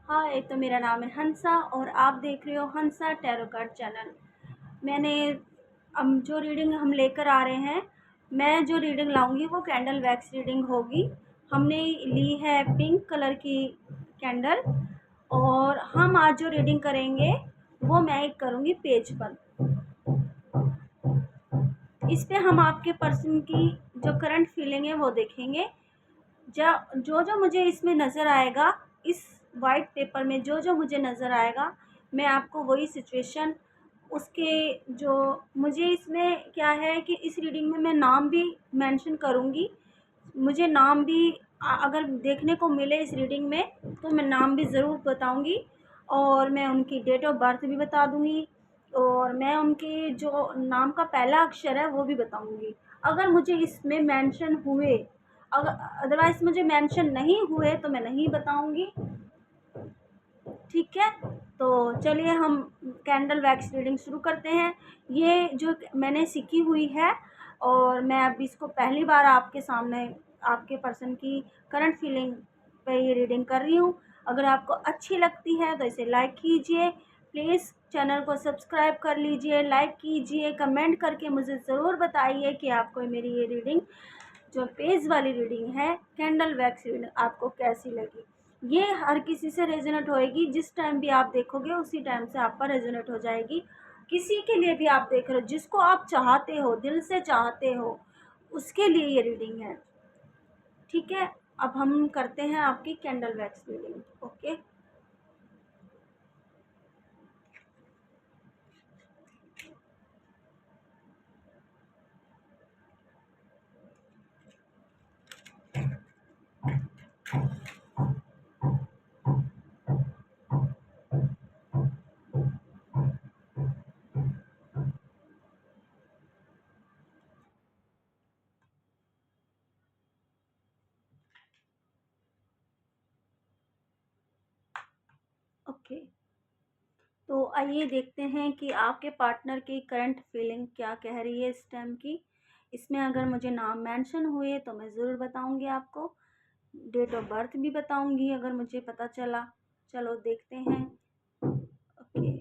हाय, तो मेरा नाम है हंसा और आप देख रहे हो हंसा टैरो कार्ड चैनल। मैंने हम जो रीडिंग हम लेकर आ रहे हैं, मैं जो रीडिंग लाऊंगी वो कैंडल वैक्स रीडिंग होगी। हमने ली है पिंक कलर की कैंडल और हम आज जो रीडिंग करेंगे वो मैं एक करूँगी पेज पर। इस पे हम आपके पर्सन की जो करंट फीलिंग है वो देखेंगे। जो जो मुझे इसमें नज़र आएगा, इस वाइट पेपर में जो जो मुझे नज़र आएगा, मैं आपको वही सिचुएशन उसके जो मुझे इसमें क्या है कि इस रीडिंग में मैं नाम भी मेंशन करूँगी। मुझे नाम भी अगर देखने को मिले इस रीडिंग में तो मैं नाम भी ज़रूर बताऊँगी और मैं उनकी डेट ऑफ बर्थ भी बता दूँगी और मैं उनके जो नाम का पहला अक्षर है वो भी बताऊँगी। अगर मुझे इसमें मेंशन हुए, अगर अदरवाइज़ मुझे मेंशन नहीं हुए तो मैं नहीं बताऊँगी। ठीक है, तो चलिए हम कैंडल वैक्स रीडिंग शुरू करते हैं। ये जो मैंने सीखी हुई है और मैं अब इसको पहली बार आपके सामने आपके पर्सन की करंट फीलिंग पे ये रीडिंग कर रही हूँ। अगर आपको अच्छी लगती है तो इसे लाइक कीजिए, प्लीज़ चैनल को सब्सक्राइब कर लीजिए, लाइक कीजिए, कमेंट करके मुझे ज़रूर बताइए कि आपको मेरी ये रीडिंग जो पेज वाली रीडिंग है कैंडल वैक्स रीडिंग आपको कैसी लगी। ये हर किसी से रेजोनेट होएगी, जिस टाइम भी आप देखोगे उसी टाइम से आप पर रेजोनेट हो जाएगी। किसी के लिए भी आप देख रहे हो जिसको आप चाहते हो, दिल से चाहते हो, उसके लिए ये रीडिंग है। ठीक है, अब हम करते हैं आपकी candle wax reading. Okay, okay, तो आइए देखते हैं कि आपके पार्टनर की करंट फीलिंग क्या कह रही है इस टाइम की। इसमें अगर मुझे नाम मेंशन हुए तो मैं ज़रूर बताऊंगी आपको, डेट ऑफ बर्थ भी बताऊंगी अगर मुझे पता चला। चलो देखते हैं। ओके,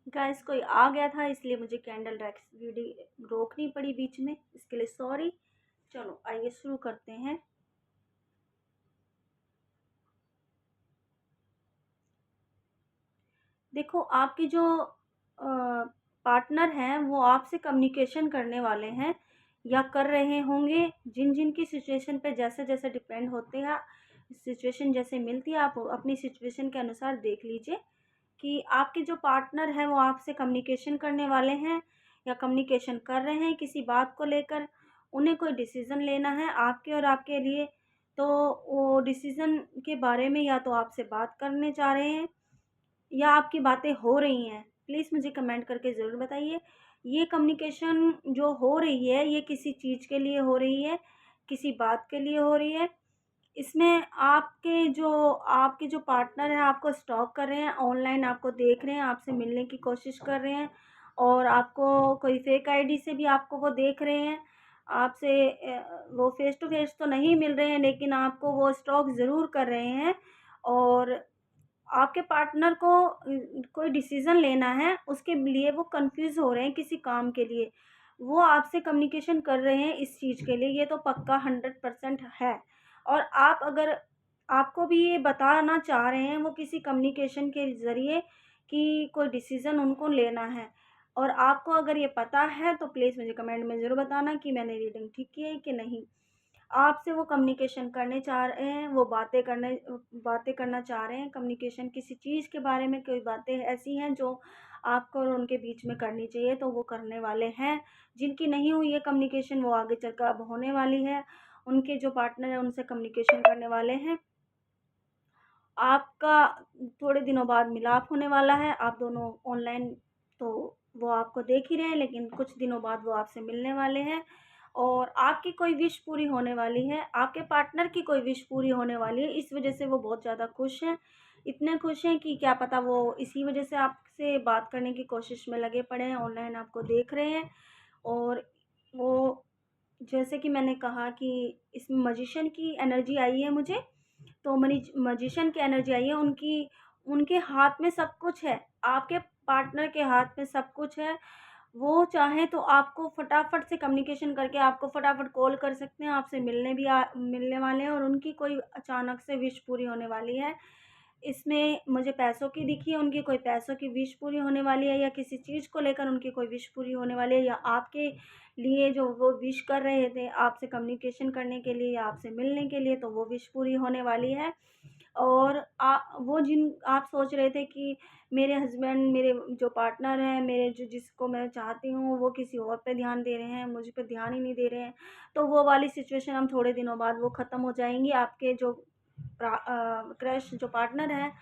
गाइस कोई आ गया था इसलिए मुझे कैंडल वैक्स रीडिंग रोकनी पड़ी बीच में, इसके लिए सॉरी। चलो आइए शुरू करते हैं। देखो, आपके जो पार्टनर हैं वो आपसे कम्युनिकेशन करने वाले हैं या कर रहे होंगे। जिन जिन की सिचुएशन पे जैसे जैसे डिपेंड होते हैं, सिचुएशन जैसे मिलती है आप अपनी सिचुएशन के अनुसार देख लीजिए कि आपके जो पार्टनर हैं वो आपसे कम्युनिकेशन करने वाले हैं या कम्युनिकेशन कर रहे हैं किसी बात को लेकर। उन्हें कोई डिसीज़न लेना है आपके और आपके लिए, तो वो डिसीज़न के बारे में या तो आपसे बात करने चाह रहे हैं या आपकी बातें हो रही हैं। प्लीज़ मुझे कमेंट करके ज़रूर बताइए। ये कम्युनिकेशन जो हो रही है ये किसी चीज़ के लिए हो रही है, किसी बात के लिए हो रही है। इसमें आपके जो पार्टनर हैं आपको स्टॉक कर रहे हैं, ऑनलाइन आपको देख रहे हैं, आपसे मिलने की कोशिश कर रहे हैं और आपको कोई फेक आईडी से भी आपको वो देख रहे हैं। आपसे वो फेस टू फेस तो नहीं मिल रहे हैं लेकिन आपको वो स्टॉक ज़रूर कर रहे हैं और आपके पार्टनर को कोई डिसीज़न लेना है, उसके लिए वो कंफ्यूज हो रहे हैं किसी काम के लिए। वो आपसे कम्युनिकेशन कर रहे हैं इस चीज़ के लिए, ये तो पक्का 100% है। और आप अगर आपको भी ये बताना चाह रहे हैं वो किसी कम्युनिकेशन के ज़रिए कि कोई डिसीज़न उनको लेना है और आपको अगर ये पता है तो प्लीज़ मुझे कमेंट में ज़रूर बताना कि मैंने रीडिंग ठीक की है कि नहीं। आपसे वो कम्युनिकेशन करने चाह रहे हैं, वो बातें करना चाह रहे हैं। कम्युनिकेशन किसी चीज़ के बारे में, कोई बातें ऐसी हैं जो आपको और उनके बीच में करनी चाहिए तो वो करने वाले हैं। जिनकी नहीं हुई है कम्युनिकेशन वो आगे चलकर अब होने वाली है। उनके जो पार्टनर हैं उनसे कम्युनिकेशन करने वाले हैं। आपका थोड़े दिनों बाद मिलाप होने वाला है। आप दोनों ऑनलाइन तो वो आपको देख ही रहे हैं लेकिन कुछ दिनों बाद वो आपसे मिलने वाले हैं और आपकी कोई विश पूरी होने वाली है। आपके पार्टनर की कोई विश पूरी होने वाली है, इस वजह से वो बहुत ज़्यादा खुश हैं। इतने खुश हैं कि क्या पता वो इसी वजह से आपसे बात करने की कोशिश में लगे पड़े हैं, ऑनलाइन आपको देख रहे हैं। और वो, जैसे कि मैंने कहा कि इसमें मैजिशियन की एनर्जी आई है मुझे, तो मैजिशियन की एनर्जी आई है। उनके हाथ में सब कुछ है, आपके पार्टनर के हाथ में सब कुछ है। वो चाहे तो आपको फटाफट से कम्युनिकेशन करके आपको फटाफट कॉल कर सकते हैं, आपसे मिलने वाले हैं, और उनकी कोई अचानक से विश पूरी होने वाली है। इसमें मुझे पैसों की दिखी है, उनकी कोई पैसों की विश पूरी होने वाली है, या किसी चीज़ को लेकर उनकी कोई विश पूरी होने वाली है, या आपके लिए जो वो विश कर रहे थे आपसे कम्युनिकेशन करने के लिए या आपसे मिलने के लिए, तो वो विश पूरी होने वाली है। और वो जिन आप सोच रहे थे कि मेरे हस्बैंड, मेरे जो पार्टनर हैं, मेरे जो जिसको मैं चाहती हूँ, वो किसी और पे ध्यान दे रहे हैं, मुझ पे ध्यान ही नहीं दे रहे हैं, तो वो वाली सिचुएशन हम थोड़े दिनों बाद वो ख़त्म हो जाएंगी। आपके जो क्रश जो पार्टनर है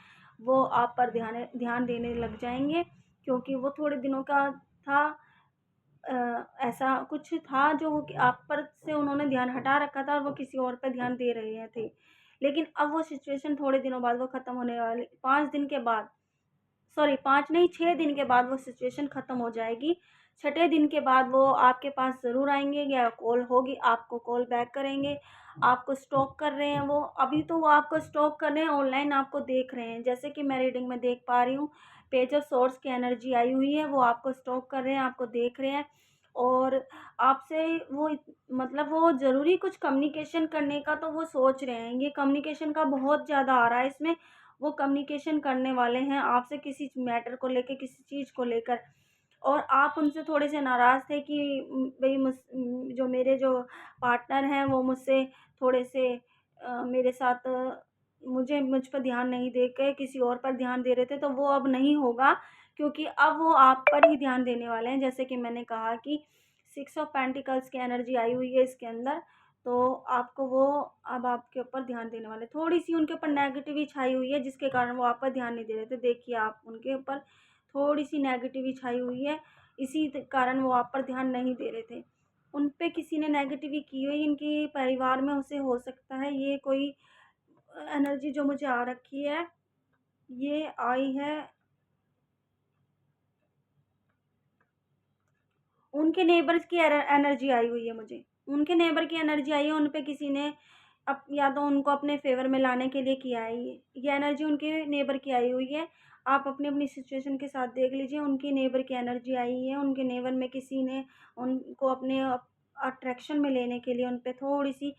वो आप पर ध्यान देने लग जाएंगे, क्योंकि वो थोड़े दिनों का था। ऐसा कुछ था जो वो कि आप पर से उन्होंने ध्यान हटा रखा था और वो किसी और पे ध्यान दे रहे थे। लेकिन अब वो सिचुएशन थोड़े दिनों बाद वो ख़त्म होने वाली, 5 दिन के बाद, सॉरी 5 नहीं, 6 दिन के बाद वो सिचुएशन ख़त्म हो जाएगी। छठे दिन के बाद वो आपके पास ज़रूर आएँगे, या कॉल होगी, आपको कॉल बैक करेंगे। आपको स्टॉक कर रहे हैं वो, अभी तो वो आपको स्टॉक कर रहे हैं, ऑनलाइन आपको देख रहे हैं। जैसे कि मैं रीडिंग में देख पा रही हूँ, पेज ऑफ सोर्स की एनर्जी आई हुई है, वो आपको स्टॉक कर रहे हैं, आपको देख रहे हैं। और आपसे वो मतलब वो ज़रूरी कुछ कम्युनिकेशन करने का तो वो सोच रहे हैं। ये कम्युनिकेशन का बहुत ज़्यादा आ रहा है इसमें। वो कम्युनिकेशन करने वाले हैं आपसे किसी मैटर को लेके, किसी चीज़ को लेकर। और आप उनसे थोड़े से नाराज़ थे कि भई जो मेरे जो पार्टनर हैं वो मुझसे थोड़े से मेरे साथ मुझ पर ध्यान नहीं दे के किसी और पर ध्यान दे रहे थे, तो वो अब नहीं होगा, क्योंकि अब वो आप पर ही ध्यान देने वाले हैं। जैसे कि मैंने कहा कि 6 ऑफ पेंटिकल्स की एनर्जी आई हुई है इसके अंदर, तो आपको वो अब आपके ऊपर ध्यान देने वाले। थोड़ी-सी उनके ऊपर नेगेटिव छाई हुई है, जिसके कारण वो आप पर ध्यान नहीं दे रहे थे। देखिए, आप उनके ऊपर थोड़ी-सी नेगेटिव छाई हुई है, इसी कारण वो आप पर ध्यान नहीं दे रहे थे। उन पे किसी ने नेगेटिव की हुई, इनके परिवार में उसे हो सकता है। ये कोई एनर्जी जो मुझे आ रखी है, ये आई है, उनके नेबर्स की एनर्जी आई हुई है मुझे। उनके नेबर की एनर्जी आई है, उन पे किसी ने या तो उनको अपने फ़ेवर में लाने के लिए किया है ये एनर्जी उनके नेबर की आई हुई है। आप अपनी-अपनी सिचुएशन के साथ देख लीजिए, उनकी नेबर की एनर्जी आई है, उनके नेबर में किसी ने उनको अपने अट्रैक्शन में लेने के लिए उन पे थोड़ी-सी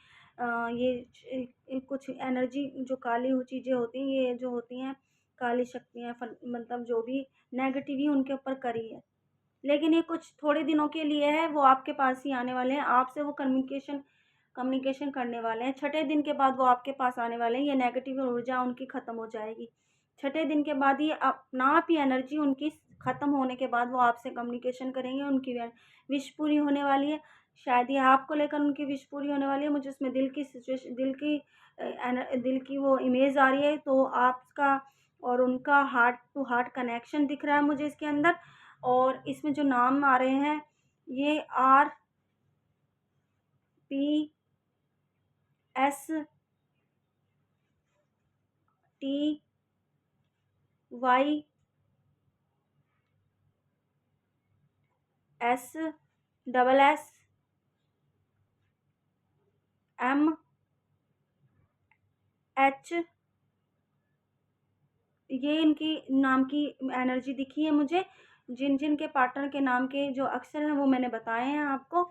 कुछ एनर्जी जो काली चीज़ें होती हैं, ये जो होती हैं काली शक्तियाँ, मतलब जो भी नेगेटिव ही उनके ऊपर करी है। लेकिन ये कुछ थोड़े दिनों के लिए है, वो आपके पास ही आने वाले हैं, आपसे वो कम्युनिकेशन करने वाले हैं। छठे दिन के बाद वो आपके पास आने वाले हैं, ये नेगेटिव ऊर्जा उनकी ख़त्म हो जाएगी। छठे दिन के बाद ये अपना आप ही एनर्जी उनकी ख़त्म होने के बाद वो आपसे कम्युनिकेशन करेंगे, उनकी विश पूरी होने वाली है। शायद ये आपको लेकर उनकी विश पूरी होने वाली है। मुझे उसमें दिल की वो इमेज आ रही है, तो आपका और उनका हार्ट टू हार्ट कनेक्शन दिख रहा है मुझे इसके अंदर। और इसमें जो नाम आ रहे हैं, ये RTYSSMH, ये इनकी नाम की एनर्जी दिखी है मुझे। जिन-जिन के पार्टनर के नाम के जो अक्षर हैं वो मैंने बताए हैं आपको,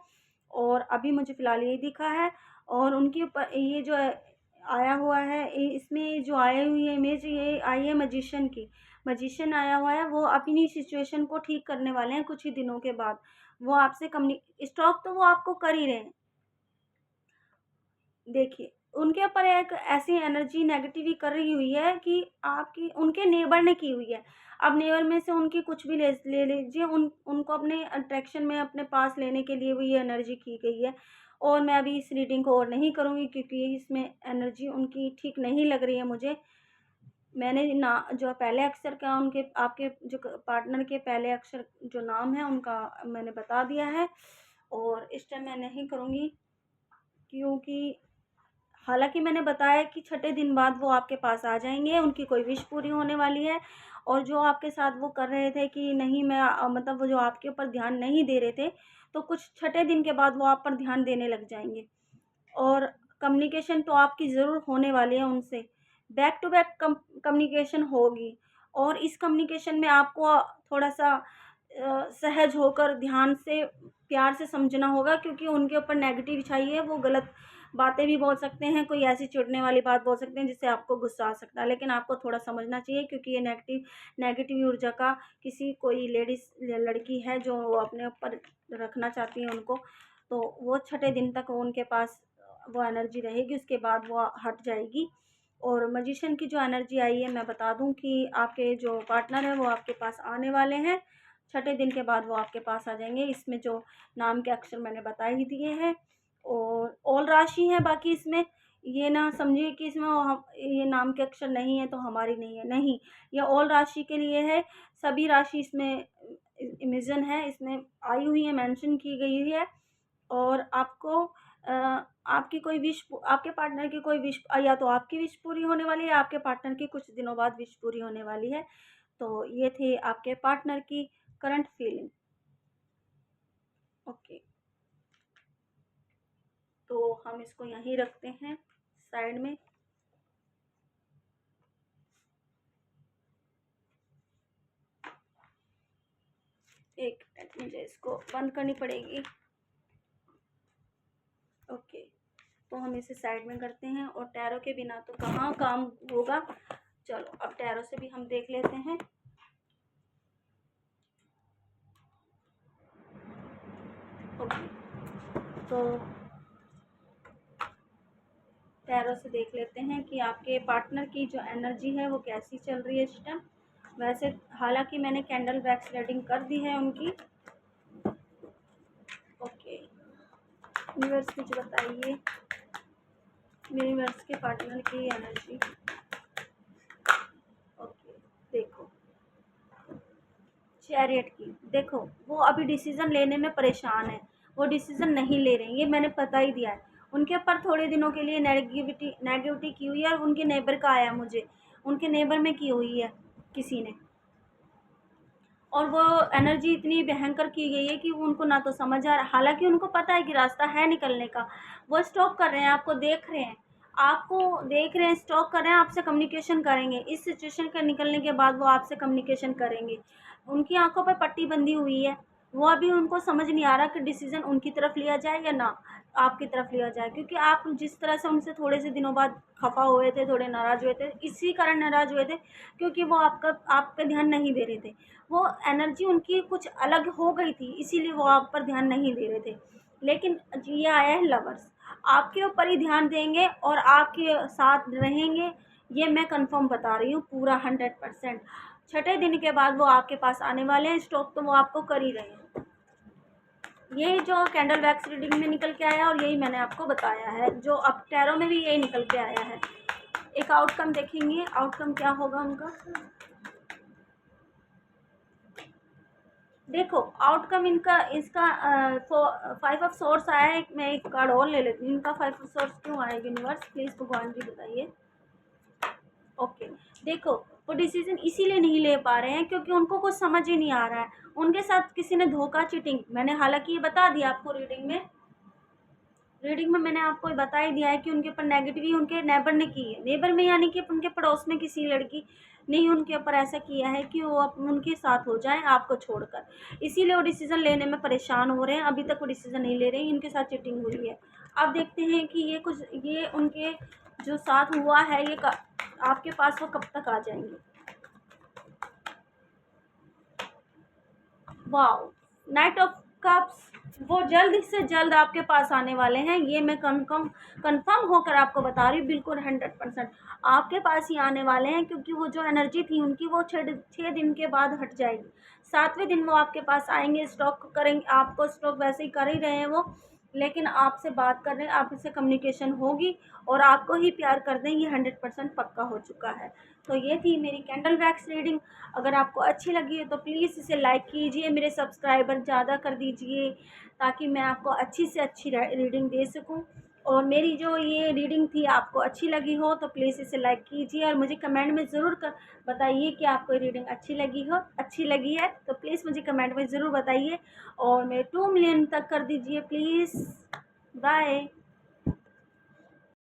और अभी मुझे फ़िलहाल यही दिखा है। और उनके ऊपर ये जो आया हुआ है, इसमें जो आई हुई है इमेज, ये आई है मैजिशियन की। मैजिशियन आया हुआ है, वो अपनी सिचुएशन को ठीक करने वाले हैं कुछ ही दिनों के बाद। वो आपसे कम्युनि स्टॉक तो वो आपको कर ही रहे हैं। देखिए, उनके ऊपर एक ऐसी एनर्जी नेगेटिव कर रही हुई है कि आपकी उनके नेबर ने की हुई है। अब नेबर में से उनकी कुछ भी ले लीजिए, उनको अपने अट्रैक्शन में अपने पास लेने के लिए वो ये एनर्जी की गई है। और मैं अभी इस रीडिंग को और नहीं करूँगी, क्योंकि इसमें एनर्जी उनकी ठीक नहीं लग रही है मुझे। मैंने ना जो पहले अक्षर का उनके आपके जो पार्टनर के पहले अक्षर जो नाम है उनका मैंने बता दिया है, और इस टाइम मैं नहीं करूँगी, क्योंकि हालांकि मैंने बताया कि छठे दिन बाद वो आपके पास आ जाएंगे, उनकी कोई विश पूरी होने वाली है। और जो आपके साथ वो कर रहे थे कि नहीं मैं मतलब वो जो आपके ऊपर ध्यान नहीं दे रहे थे, तो कुछ छठे दिन के बाद वो आप पर ध्यान देने लग जाएंगे। और कम्युनिकेशन तो आपकी ज़रूर होने वाली है उनसे, बैक टू बैक कम्युनिकेशन होगी। और इस कम्युनिकेशन में आपको थोड़ा सा सहज होकर ध्यान से प्यार से समझना होगा, क्योंकि उनके ऊपर नेगेटिव छाई है। वो गलत बातें भी बोल सकते हैं, कोई ऐसी चिढ़ने वाली बात बोल सकते हैं जिससे आपको गुस्सा आ सकता है, लेकिन आपको थोड़ा समझना चाहिए, क्योंकि ये नेगेटिव ऊर्जा का किसी कोई लेडीज़ लड़की है जो वो अपने ऊपर रखना चाहती है उनको, तो वो छठे दिन तक उनके पास वो एनर्जी रहेगी, उसके बाद वो हट जाएगी। और मजिशियन की जो एनर्जी आई है, मैं बता दूं कि आपके जो पार्टनर है वो आपके पास आने वाले हैं, छठे दिन के बाद वो आपके पास आ जाएंगे। इसमें जो नाम के अक्षर मैंने बता ही दिए हैं, और ऑल राशि है। बाकी इसमें ये ना समझिए कि इसमें हम ये नाम के अक्षर नहीं है तो हमारी नहीं है, नहीं, ये ऑल राशि के लिए है। सभी राशि इसमें इमेजन है, इसमें आई हुई है, मेंशन की गई है। और आपको आपकी कोई विश, आपके पार्टनर की कोई विश, या तो आपकी विश पूरी होने वाली है, आपके पार्टनर की कुछ दिनों बाद विश पूरी होने वाली है। तो ये थी आपके पार्टनर की करंट फीलिंग। ओके, तो हम इसको यहीं रखते हैं साइड में। एक मिनट, मुझे इसको बंद करनी पड़ेगी। ओके, तो हम इसे साइड में करते हैं, और टैरो के बिना तो कहाँ काम होगा। चलो अब टैरो से भी हम देख लेते हैं। ओके, तो टैरो से देख लेते हैं कि आपके पार्टनर की जो एनर्जी है वो कैसी चल रही है इस टाइम। वैसे हालांकि मैंने कैंडल वैक्स रीडिंग कर दी है उनकी। ओके, यूनिवर्स कुछ बताइए यूनिवर्स के पार्टनर की एनर्जी। ओके, देखो चैरियट की, देखो वो अभी डिसीजन लेने में परेशान है, वो डिसीजन नहीं ले रहे हैं, ये मैंने पता ही दिया है। उनके ऊपर थोड़े दिनों के लिए नेगेटिविटी की हुई है, और उनके नेबर का आया मुझे, उनके नेबर में की हुई है किसी ने। और वो एनर्जी इतनी भयंकर की गई है कि वो उनको ना तो समझ आ रहा, हालांकि उनको पता है कि रास्ता है निकलने का। वो स्टॉप कर रहे हैं, आपको देख रहे हैं, स्टॉप कर रहे हैं, आपसे कम्युनिकेशन करेंगे। इस सिचुएशन के निकलने के बाद वो आपसे कम्युनिकेशन करेंगे। उनकी आंखों पर पट्टी बंधी हुई है, वो अभी उनको समझ नहीं आ रहा कि डिसीजन उनकी तरफ लिया जाए या ना आपकी तरफ लिया जाए, क्योंकि आप जिस तरह से उनसे थोड़े से दिनों बाद खफा हुए थे, थोड़े नाराज़ हुए थे, इसी कारण नाराज़ हुए थे क्योंकि वो आप पे ध्यान नहीं दे रहे थे। वो एनर्जी उनकी कुछ अलग हो गई थी, इसीलिए वो आप पर ध्यान नहीं दे रहे थे। लेकिन ये आया है लवर्स, आपके ऊपर ही ध्यान देंगे और आपके साथ रहेंगे, ये मैं कंफर्म बता रही हूँ पूरा 100%। छठे दिन के बाद वो आपके पास आने वाले हैं, स्टॉक तो वो आपको कर ही रहे हैं। यही जो कैंडल वैक्स रीडिंग में निकल के आया, और यही मैंने आपको बताया है, जो अब टैरो में भी यही निकल के आया है। एक आउटकम देखेंगे, आउटकम क्या होगा उनका। देखो आउटकम इनका, इसका 5 ऑफ सोर्स आया है। मैं एक कार्ड और ले लेती हूँ, इनका 5 ऑफ सोर्स क्यों आया यूनिवर्स, प्लीज भगवान जी बताइए। ओके, देखो वो डिसीजन इसीलिए नहीं ले पा रहे हैं क्योंकि उनको कुछ समझ ही नहीं आ रहा है, उनके साथ किसी ने धोखा, चीटिंग, मैंने हालांकि ये बता दिया आपको रीडिंग में मैंने आपको बता ही दिया है कि उनके ऊपर नेगेटिव उनके नेबर ने की है। नेबर में यानी कि उनके पड़ोस में किसी लड़की ने ही उनके ऊपर ऐसा किया है कि वो उनके साथ हो जाए आपको छोड़कर, इसीलिए वो डिसीजन लेने में परेशान हो रहे हैं। अभी तक वो डिसीजन नहीं ले रहे हैं, इनके साथ चीटिंग हुई है। अब देखते हैं कि ये उनके जो साथ हुआ है ये आपके पास वो कब तक आ जाएंगे। वाओ, नाइट ऑफ कप्स, वो जल्द से जल्द आपके पास आने वाले हैं, ये मैं कंफर्म होकर आपको बता रही हूँ, बिल्कुल 100% आपके पास ही आने वाले हैं, क्योंकि वो जो एनर्जी थी उनकी वो 6 दिन के बाद हट जाएगी। 7वें दिन वो आपके पास आएंगे, स्टॉक करेंगे आपको, स्टॉक वैसे ही कर ही रहे हैं वो, लेकिन आपसे बात कर रहे हैं, आपसे कम्युनिकेशन होगी और आपको ही प्यार कर देंगे, 100% पक्का हो चुका है। तो ये थी मेरी कैंडल वैक्स रीडिंग। अगर आपको अच्छी लगी है तो प्लीज़ इसे लाइक कीजिए, मेरे सब्सक्राइबर ज़्यादा कर दीजिए ताकि मैं आपको अच्छी से अच्छी रीडिंग दे सकूं। और मेरी जो ये रीडिंग थी आपको अच्छी लगी हो तो प्लीज़ इसे लाइक कीजिए और मुझे कमेंट में ज़रूर बताइए कि आपको ये रीडिंग अच्छी लगी है तो प्लीज़ मुझे कमेंट में ज़रूर बताइए और मेरे 2 मिलियन तक कर दीजिए प्लीज़। बाय।